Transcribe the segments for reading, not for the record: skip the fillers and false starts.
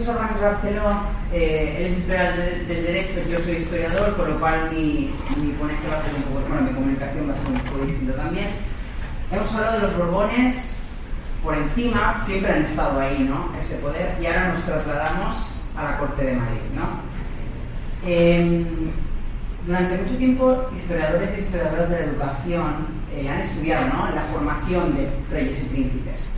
profesor Ramis Barceló, él es historiador del derecho, yo soy historiador, con lo cual mi ponencia va a ser un poco, bueno, mi comunicación va a ser un poco distinta también. Hemos hablado de los Borbones por encima, siempre han estado ahí, ¿no? Ese poder, y ahora nos trasladamos a la Corte de Madrid, ¿no? Durante mucho tiempo, historiadores y historiadoras de la educación han estudiado, ¿no?, la formación de reyes y príncipes.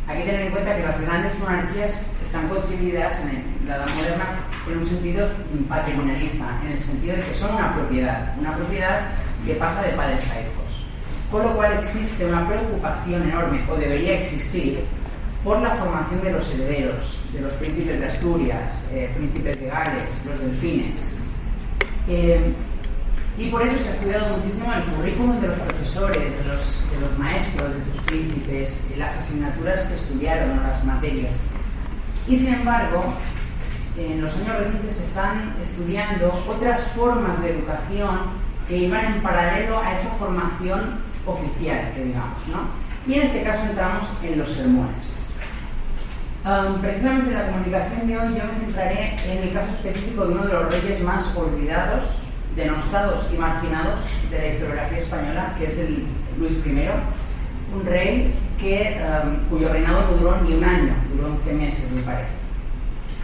Hay que tener en cuenta que las grandes monarquías están concebidas en la Edad Moderna en un sentido patrimonialista, en el sentido de que son una propiedad que pasa de padres a hijos. Con lo cual existe una preocupación enorme, o debería existir, por la formación de los herederos, de los príncipes de Asturias, príncipes de Gales, los delfines. Y por eso se ha estudiado muchísimo el currículum de los profesores, de los maestros de estos príncipes, las asignaturas que estudiaron o las materias. Y sin embargo, en los años recientes se están estudiando otras formas de educación que iban en paralelo a esa formación oficial, que digamos, ¿no? Y en este caso entramos en los sermones. Precisamente en la comunicación de hoy yo me centraré en el caso específico de uno de los reyes más olvidados, denostados y marginados de la historiografía española, que es el Luis I, un rey cuyo reinado no duró ni un año, duró 11 meses, me parece,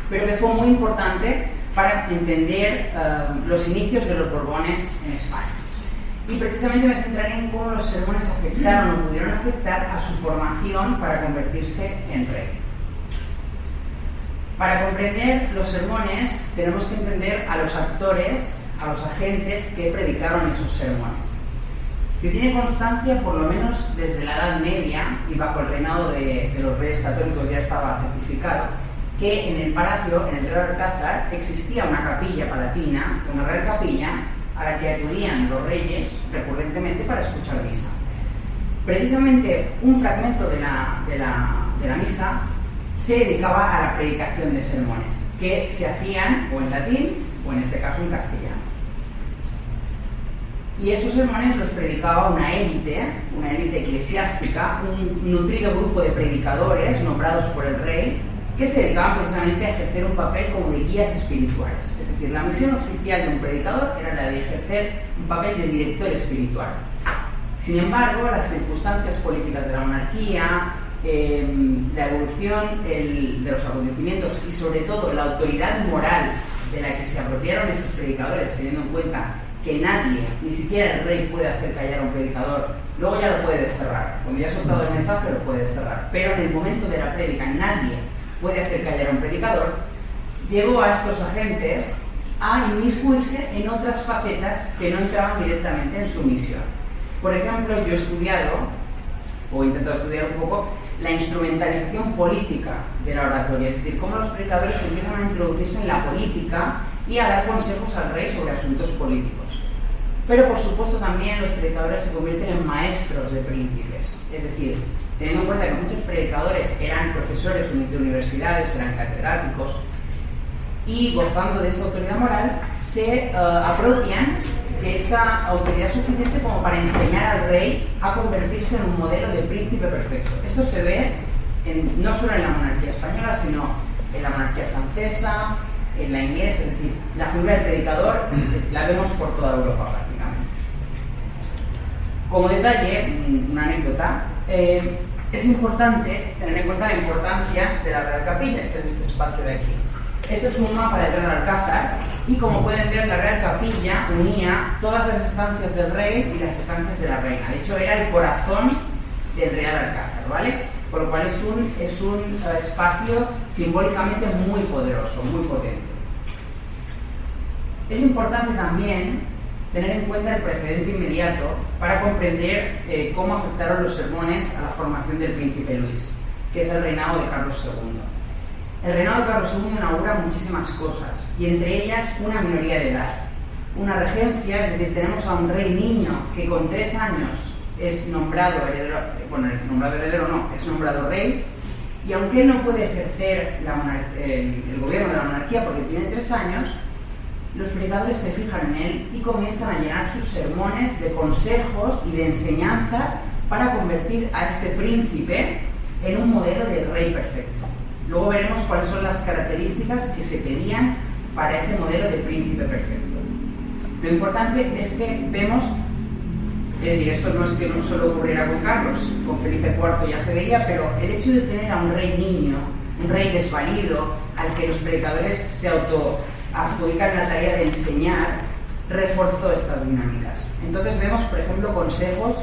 pero que fue muy importante para entender los inicios de los Borbones en España. Y precisamente me centraré en cómo los sermones afectaron o pudieron afectar a su formación para convertirse en rey. Para comprender los sermones tenemos que entender a los actores, a los agentes que predicaron esos sermones. Se tiene constancia, por lo menos desde la Edad Media y bajo el reinado de los reyes católicos ya estaba certificado, que en el palacio, en el Real Alcázar, existía una capilla palatina, una real capilla, a la que acudían los reyes recurrentemente para escuchar misa. Precisamente un fragmento de la misa se dedicaba a la predicación de sermones, que se hacían o en latín o en este caso en castellano. Y esos sermones los predicaba una élite eclesiástica, un nutrido grupo de predicadores nombrados por el rey, que se dedicaban precisamente a ejercer un papel como de guías espirituales. Es decir, la misión oficial de un predicador era la de ejercer un papel de director espiritual. Sin embargo, las circunstancias políticas de la monarquía, la evolución de los acontecimientos y sobre todo la autoridad moral de la que se apropiaron esos predicadores, teniendo en cuenta que nadie, ni siquiera el rey, puede hacer callar a un predicador, luego ya lo puede desterrar. Cuando ya ha soltado el mensaje lo puede desterrar, pero en el momento de la prédica nadie puede hacer callar a un predicador, llevó a estos agentes a inmiscuirse en otras facetas que no entraban directamente en su misión. Por ejemplo, yo he estudiado, o he intentado estudiar un poco, la instrumentalización política de la oratoria, es decir, cómo los predicadores empiezan a introducirse en la política y a dar consejos al rey sobre asuntos políticos. Pero por supuesto también los predicadores se convierten en maestros de príncipes, es decir, teniendo en cuenta que muchos predicadores eran profesores de universidades, eran catedráticos, y gozando de esa autoridad moral, se apropian de esa autoridad suficiente como para enseñar al rey a convertirse en un modelo de príncipe perfecto. Esto se ve no solo en la monarquía española, sino en la monarquía francesa, en la inglesa, es decir, la figura del predicador la vemos por toda Europa prácticamente. Como detalle, una anécdota, es importante tener en cuenta la importancia de la Real Capilla, que es este espacio de aquí. Esto es un mapa del Real Alcázar y, como pueden ver, la Real Capilla unía todas las estancias del rey y las estancias de la reina. De hecho, era el corazón del Real Alcázar, ¿vale? Por lo cual es un espacio simbólicamente muy poderoso, muy potente. Es importante también tener en cuenta el precedente inmediato para comprender cómo afectaron los sermones a la formación del príncipe Luis, que es el reinado de Carlos II. El reinado de Carlos II inaugura muchísimas cosas, y entre ellas una minoría de edad, una regencia, es decir, tenemos a un rey niño que con 3 años es nombrado heredero, es nombrado rey, y aunque él no puede ejercer el gobierno de la monarquía porque tiene 3 años, los predicadores se fijan en él y comienzan a llenar sus sermones de consejos y de enseñanzas para convertir a este príncipe en un modelo de rey perfecto. Luego veremos cuáles son las características que se pedían para ese modelo de príncipe perfecto. Lo importante es que vemos, es decir, esto no es que no solo ocurriera con Carlos, con Felipe IV ya se veía, pero el hecho de tener a un rey niño, un rey desvalido, al que los predicadores se autoadjudican la tarea de enseñar, reforzó estas dinámicas. Entonces vemos, por ejemplo, consejos,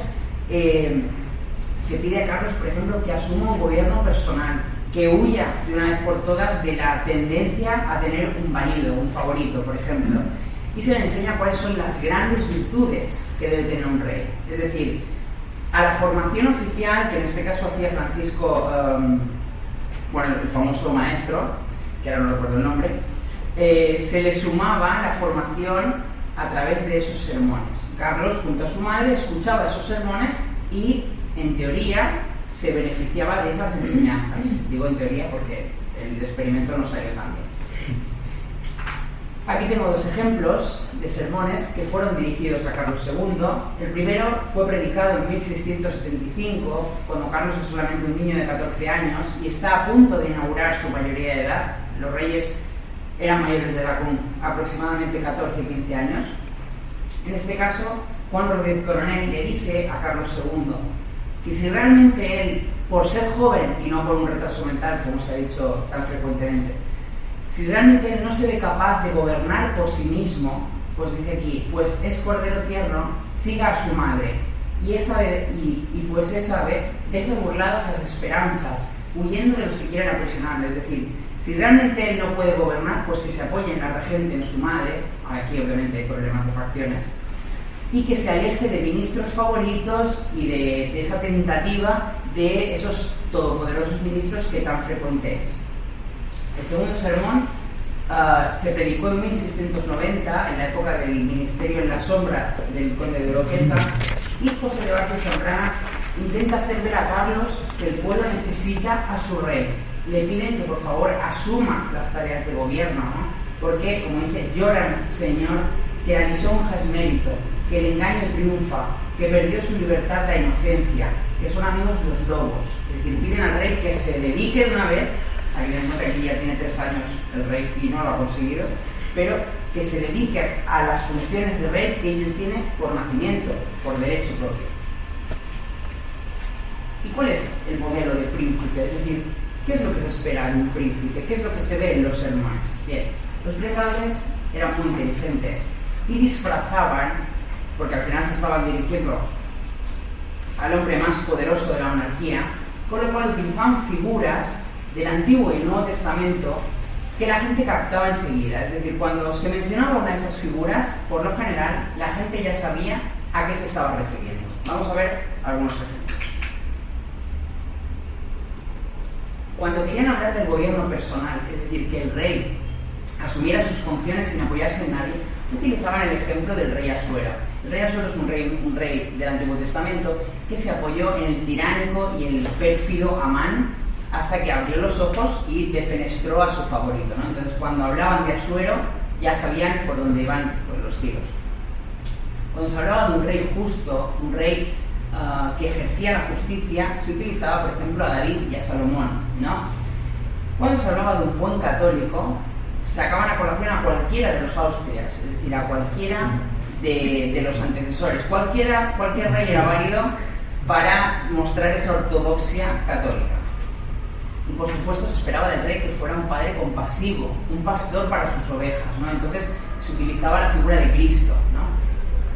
se pide a Carlos, por ejemplo, que asuma un gobierno personal, que huya de una vez por todas de la tendencia a tener un valido, un favorito, por ejemplo, y se le enseña cuáles son las grandes virtudes que debe tener un rey. Es decir, a la formación oficial, que en este caso hacía Francisco, el famoso maestro, que ahora no recuerdo el nombre, se le sumaba la formación a través de esos sermones. Carlos, junto a su madre, escuchaba esos sermones y, en teoría, se beneficiaba de esas enseñanzas. Digo en teoría porque el experimento no salió tan bien. Aquí tengo dos ejemplos de sermones que fueron dirigidos a Carlos II. El primero fue predicado en 1675, cuando Carlos es solamente un niño de 14 años y está a punto de inaugurar su mayoría de edad. Los reyes eran mayores de edad con aproximadamente 14 y 15 años. En este caso, Juan Rodríguez Coronel le dice a Carlos II que si realmente él, por ser joven y no por un retraso mental, como se ha dicho tan frecuentemente, si realmente él no se ve capaz de gobernar por sí mismo, pues dice aquí, pues es cordero tierno, siga a su madre, y pues esa ave, deje burladas las esperanzas, huyendo de los que quieran aprisionarle. Es decir, si realmente él no puede gobernar, pues que se apoye en la regente, en su madre, aquí obviamente hay problemas de facciones, y que se aleje de ministros favoritos y de esa tentativa de esos todopoderosos ministros que tan frecuente es. El segundo sermón se predicó en 1690, en la época del ministerio en la sombra del conde de Oroquesa, y José de Barca y Zambrana intenta hacer ver a Carlos que el pueblo necesita a su rey. Le piden que por favor asuma las tareas de gobierno, ¿no? Porque, como dice, lloran, Señor, que la lisonja es mérito, que el engaño triunfa, que perdió su libertad la inocencia, que son amigos los lobos. Es decir, piden al rey que se dedique de una vez, aquí tenemos que aquí ya tiene 3 años el rey y no lo ha conseguido, pero que se dedique a las funciones de rey que él tiene por nacimiento, por derecho propio. ¿Y cuál es el modelo de príncipe? Es decir, ¿qué es lo que se espera de un príncipe? ¿Qué es lo que se ve en los sermones? Bien, los predicadores eran muy inteligentes y disfrazaban, porque al final se estaban dirigiendo al hombre más poderoso de la monarquía, con lo cual utilizaban figuras del Antiguo y el Nuevo Testamento que la gente captaba enseguida. Es decir, cuando se mencionaba una de estas figuras, por lo general, la gente ya sabía a qué se estaba refiriendo. Vamos a ver algunos ejemplos. Cuando querían hablar del gobierno personal, es decir, que el rey asumiera sus funciones sin apoyarse en nadie, utilizaban el ejemplo del rey Asuero. El rey Asuero es un rey del Antiguo Testamento que se apoyó en el tiránico y el pérfido Amán hasta que abrió los ojos y defenestró a su favorito, ¿no? Entonces, cuando hablaban de Asuero, ya sabían por dónde iban los tiros. Cuando se hablaba de un rey justo, un rey que ejercía la justicia, se utilizaba, por ejemplo, a David y a Salomón, ¿no? Cuando se hablaba de un buen católico, sacaban a colación a cualquiera de los Austrias, es decir, a cualquiera de los antecesores. Cualquier rey era válido para mostrar esa ortodoxia católica. Y por supuesto se esperaba del rey que fuera un padre compasivo, un pastor para sus ovejas, ¿no? Entonces se utilizaba la figura de Cristo, ¿no?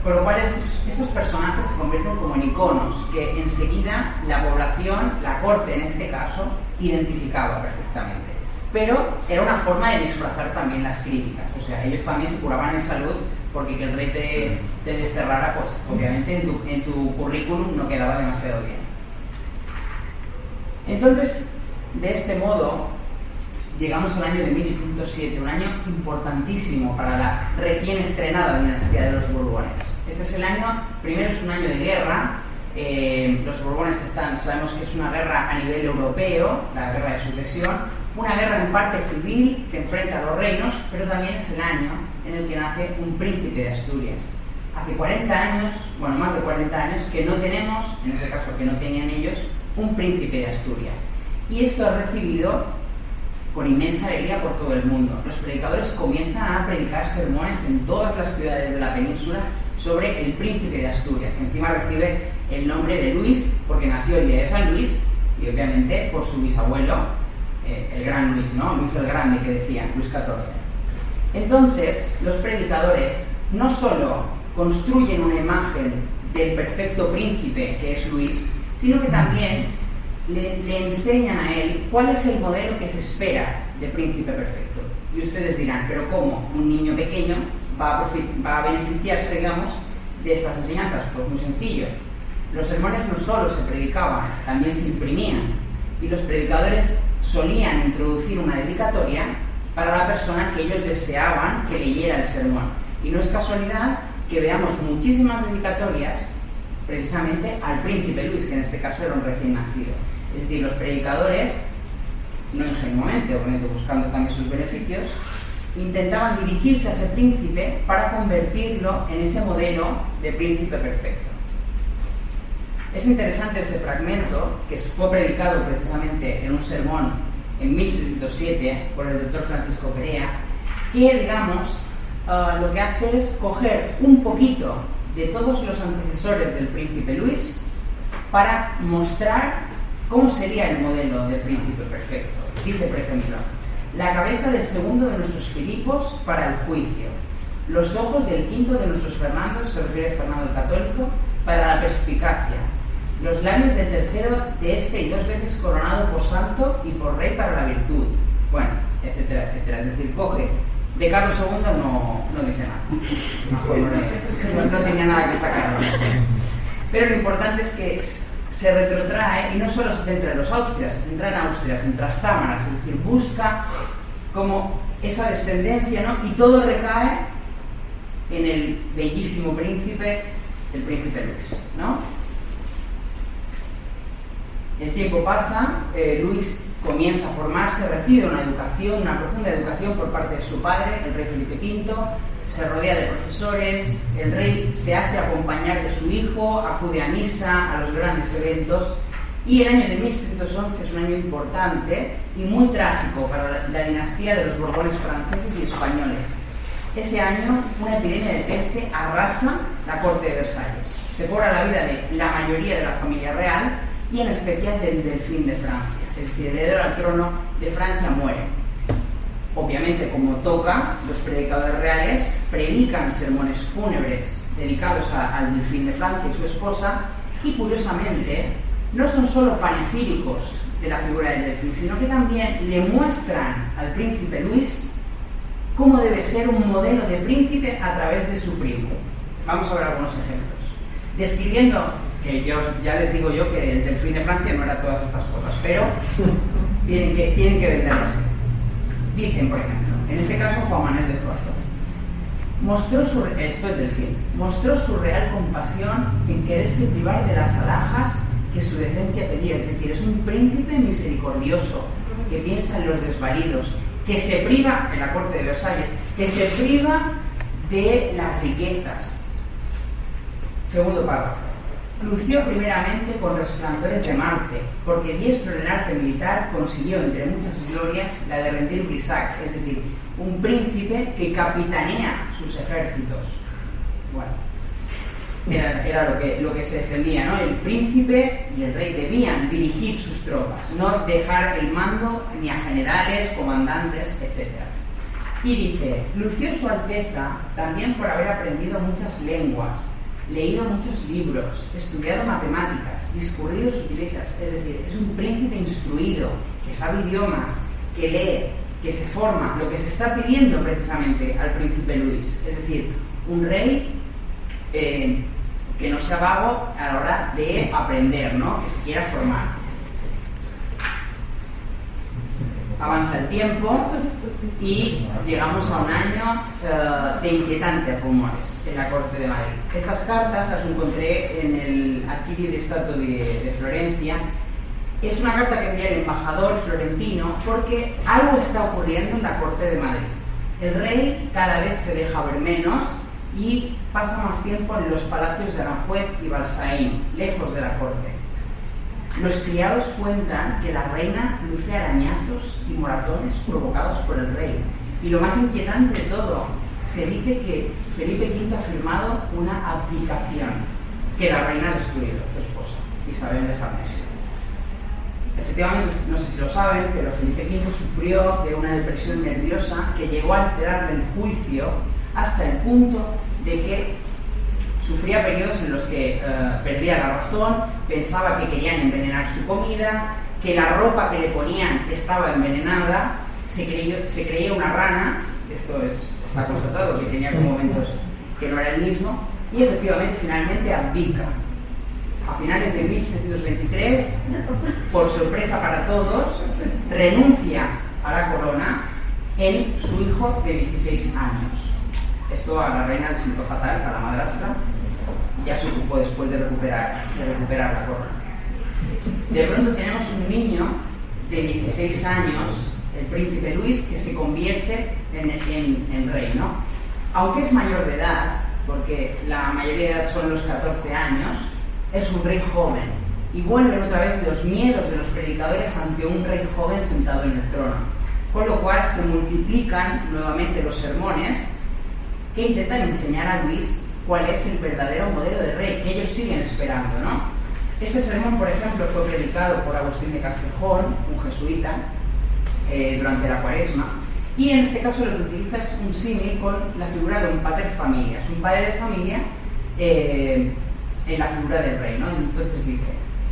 Con lo cual estos personajes se convierten como en iconos que enseguida la población, la corte en este caso, identificaba perfectamente. Pero era una forma de disfrazar también las críticas, o sea, ellos también se curaban en salud porque que el rey te desterrara, pues obviamente en tu currículum no quedaba demasiado bien. Entonces, de este modo, llegamos al año de 1607, un año importantísimo para la recién estrenada dinastía de los Borbones. Este es el año, primero es un año de guerra, los Borbones sabemos que es una guerra a nivel europeo, la guerra de sucesión, una guerra en parte civil que enfrenta a los reinos, pero también es el año en el que nace un príncipe de Asturias. Hace 40 años, bueno, más de 40 años, que no tenemos, en este caso que no tenían ellos, un príncipe de Asturias. Y esto ha recibido con inmensa alegría por todo el mundo. Los predicadores comienzan a predicar sermones en todas las ciudades de la península sobre el príncipe de Asturias, que encima recibe el nombre de Luis porque nació el día de San Luis y obviamente por su bisabuelo, el gran Luis, ¿no? Luis el Grande, que decían, Luis XIV. Entonces, los predicadores no solo construyen una imagen del perfecto príncipe que es Luis, sino que también le enseñan a él cuál es el modelo que se espera de príncipe perfecto. Y ustedes dirán, ¿pero cómo un niño pequeño va a beneficiarse, digamos, de estas enseñanzas? Pues muy sencillo. Los sermones no solo se predicaban, también se imprimían. Y los predicadores solían introducir una dedicatoria para la persona que ellos deseaban que leyera el sermón. Y no es casualidad que veamos muchísimas dedicatorias precisamente al príncipe Luis, que en este caso era un recién nacido. Es decir, los predicadores, no ingenuamente, obviamente buscando también sus beneficios, intentaban dirigirse a ese príncipe para convertirlo en ese modelo de príncipe perfecto. Es interesante este fragmento, que fue predicado precisamente en un sermón en 1707 por el doctor Francisco Perea, que, digamos, lo que hace es coger un poquito de todos los antecesores del príncipe Luis para mostrar cómo sería el modelo de príncipe perfecto. Dice, por ejemplo, la cabeza del segundo de nuestros Filipos para el juicio, los ojos del quinto de nuestros Fernandos, se refiere a Fernando el Católico, para la perspicacia, los labios del tercero de este y 2 veces coronado por santo y por rey para la virtud, bueno, etcétera, etcétera. Es decir, coge de Carlos II, no dice nada, no tenía nada que sacar. Pero lo importante es que se retrotrae y no solo se centra en los Austrias, se centra en Austrias, en Trastámaras, es decir, busca como esa descendencia, ¿no? Y todo recae en el bellísimo príncipe, el príncipe Luis, ¿no? El tiempo pasa, Luis comienza a formarse, recibe una educación, una profunda educación por parte de su padre, el rey Felipe V, se rodea de profesores, el rey se hace acompañar de su hijo, acude a misa, a los grandes eventos, y el año de 1711 es un año importante y muy trágico para la dinastía de los Borbones franceses y españoles. Ese año, una epidemia de peste arrasa la corte de Versalles. Se cobra la vida de la mayoría de la familia real y en especial del delfín de Francia. Es decir, el heredero al trono de Francia muere. Obviamente, como toca, los predicadores reales predican sermones fúnebres dedicados al delfín de Francia y su esposa, y curiosamente, no son solo panegíricos de la figura del delfín, sino que también le muestran al príncipe Luis cómo debe ser un modelo de príncipe a través de su primo. Vamos a ver algunos ejemplos. Describiendo, que ya les digo yo que el delfín de Francia no era todas estas cosas, pero tienen que venderlo así. Dicen, por ejemplo, en este caso Juan Manuel de Zuazo, mostró su real compasión en quererse privar de las alhajas que su decencia pedía. Es decir, es un príncipe misericordioso que piensa en los desvalidos, que se priva, en la corte de Versalles, que se priva de las riquezas. Segundo párrafo. Lució primeramente con resplandores de Marte, porque diestro en el arte militar consiguió, entre muchas glorias, la de rendir Brissac, es decir, un príncipe que capitanea sus ejércitos. Bueno, era lo que se defendía, ¿no? El príncipe y el rey debían dirigir sus tropas, no dejar el mando ni a generales, comandantes, etc. Y dice, lució su Alteza también por haber aprendido muchas lenguas, leído muchos libros, estudiado matemáticas, discurrido sutilezas, es decir, es un príncipe instruido, que sabe idiomas, que lee, que se forma, lo que se está pidiendo precisamente al príncipe Luis, es decir, un rey que no sea vago a la hora de aprender, ¿no? Que se quiera formar. Avanza el tiempo y llegamos a un año de inquietantes rumores en la corte de Madrid. Estas cartas las encontré en el Archivio di Stato de Florencia. Es una carta que envía el embajador florentino porque algo está ocurriendo en la corte de Madrid. El rey cada vez se deja ver menos y pasa más tiempo en los palacios de Aranjuez y Balsaín, lejos de la corte. Los criados cuentan que la reina luce arañazos y moratones provocados por el rey. Y lo más inquietante de todo, se dice que Felipe V ha firmado una abdicación que la reina ha destruido, su esposa, Isabel de Farnesio. Efectivamente, no sé si lo saben, pero Felipe V sufrió de una depresión nerviosa que llegó a alterarle el juicio hasta el punto de que sufría periodos en los que perdía la razón, pensaba que querían envenenar su comida, que la ropa que le ponían estaba envenenada, se creía una rana, esto está constatado, que tenía momentos que no era el mismo, y efectivamente finalmente abdica. A finales de 1723, por sorpresa para todos, renuncia a la corona en su hijo de 16 años. Esto a la reina le sentó fatal, a la madrastra, y ya se ocupó después de recuperar la corona. De pronto tenemos un niño de 16 años, el príncipe Luis, que se convierte en rey, ¿no? Aunque es mayor de edad, porque la mayoría de edad son los 14 años, es un rey joven, y vuelven otra vez los miedos de los predicadores ante un rey joven sentado en el trono, con lo cual se multiplican nuevamente los sermones que intentan enseñar a Luis cuál es el verdadero modelo de rey, que ellos siguen esperando, ¿no? Este sermón, por ejemplo, fue predicado por Agustín de Castejón, un jesuita, durante la Cuaresma, y en este caso lo que utiliza es un símil con la figura de un pater familias, un padre de familia en la figura del rey, ¿no? Entonces dice: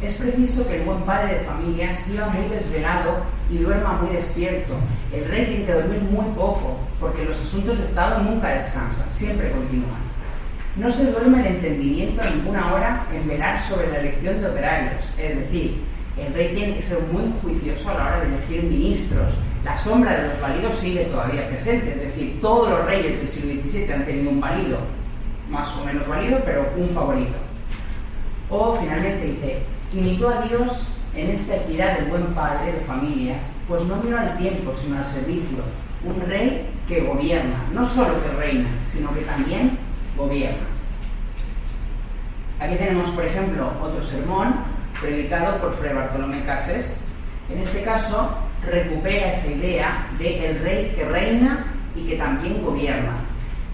es preciso que el buen padre de familias viva muy desvelado y duerma muy despierto. El rey tiene que dormir muy poco, porque los asuntos de Estado nunca descansan, siempre continúan. No se duerme el entendimiento a ninguna hora en velar sobre la elección de operarios, es decir, el rey tiene que ser muy juicioso a la hora de elegir ministros. La sombra de los válidos sigue todavía presente, es decir, todos los reyes del siglo XVII han tenido un válido, más o menos válido, pero un favorito. O finalmente dice: imitó a Dios en esta equidad del buen padre de familias, pues no miró al tiempo sino al servicio, un rey que gobierna, no solo que reina, sino que también gobierna. Aquí tenemos, por ejemplo, otro sermón predicado por Fray Bartolomé Cases. En este caso recupera esa idea de el rey que reina y que también gobierna,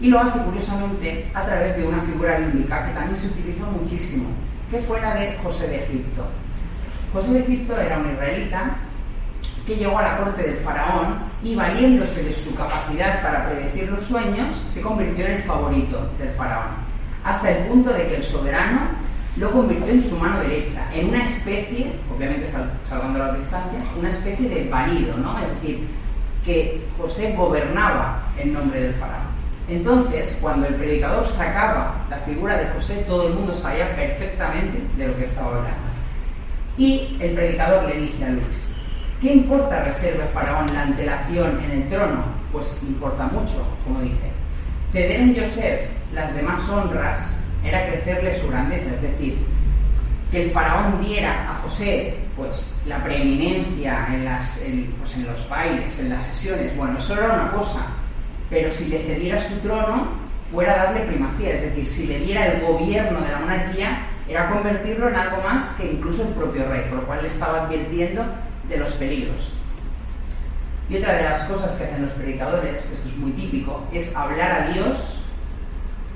y lo hace curiosamente a través de una figura bíblica que también se utilizó muchísimo, que fue la de José de Egipto. José de Egipto era un israelita que llegó a la corte del faraón y, valiéndose de su capacidad para predecir los sueños, se convirtió en el favorito del faraón, hasta el punto de que el soberano lo convirtió en su mano derecha, en una especie, obviamente salvando las distancias, una especie de valido, ¿no? Es decir, que José gobernaba en nombre del faraón. Entonces, cuando el predicador sacaba la figura de José, todo el mundo sabía perfectamente de lo que estaba hablando. Y el predicador le dice a Luis: ¿qué importa reserve faraón la antelación en el trono? Pues importa mucho, como dice. Ceder en Joseph las demás honras era crecerle su grandeza, es decir, que el faraón diera a José pues la preeminencia en los bailes, en las sesiones, bueno, eso era una cosa, pero si le cediera su trono fuera darle primacía, es decir, si le diera el gobierno de la monarquía era convertirlo en algo más que incluso el propio rey, por lo cual le estaba advirtiendo de los peligros. Y otra de las cosas que hacen los predicadores, que esto es muy típico, es hablar a Dios,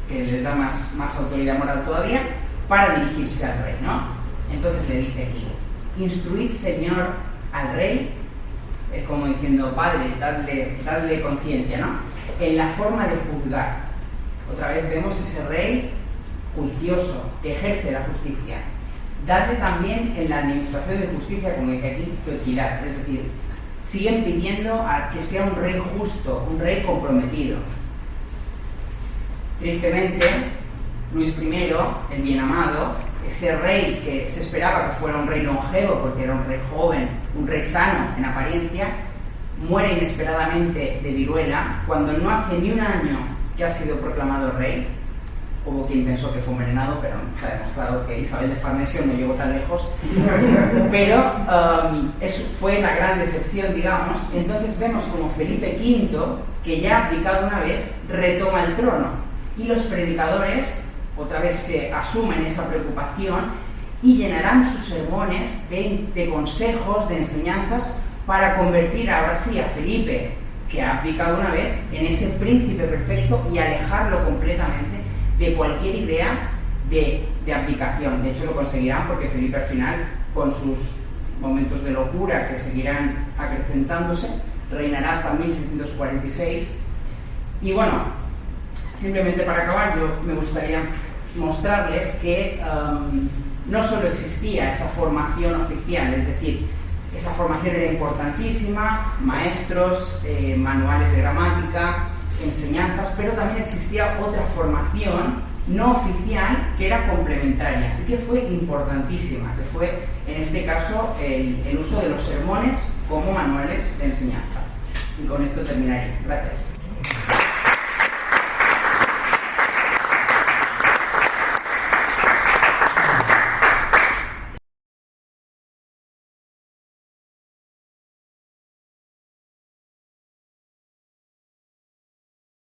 que les da más autoridad moral todavía, para dirigirse al rey, ¿no? Entonces le dice aquí: instruid, Señor, al rey, como diciendo: Padre, dadle conciencia, ¿no? En la forma de juzgar. Otra vez vemos ese rey juicioso, que ejerce la justicia. Dadle también en la administración de justicia, como dice aquí, tu equidad. Es decir, siguen pidiendo a que sea un rey justo, un rey comprometido. Tristemente, Luis I, el bien amado, ese rey que se esperaba que fuera un rey longevo porque era un rey joven, un rey sano en apariencia, muere inesperadamente de viruela cuando no hace ni un año que ha sido proclamado rey. Hubo quien pensó que fue envenenado, pero se ha demostrado que Isabel de Farnesio no llegó tan lejos. Pero eso fue la gran decepción, digamos. Entonces vemos como Felipe V, que ya ha abdicado una vez, retoma el trono. Y los predicadores otra vez se asumen esa preocupación y llenarán sus sermones de consejos, de enseñanzas, para convertir ahora sí a Felipe, que ha aplicado una vez, en ese príncipe perfecto y alejarlo completamente de cualquier idea de aplicación. De hecho lo conseguirán, porque Felipe al final, con sus momentos de locura que seguirán acrecentándose, reinará hasta 1646. Y bueno, simplemente para acabar, yo me gustaría mostrarles que no solo existía esa formación oficial, es decir, esa formación era importantísima, maestros, manuales de gramática, enseñanzas, pero también existía otra formación no oficial que era complementaria y que fue importantísima, que fue en este caso el uso de los sermones como manuales de enseñanza. Y con esto terminaría. Gracias.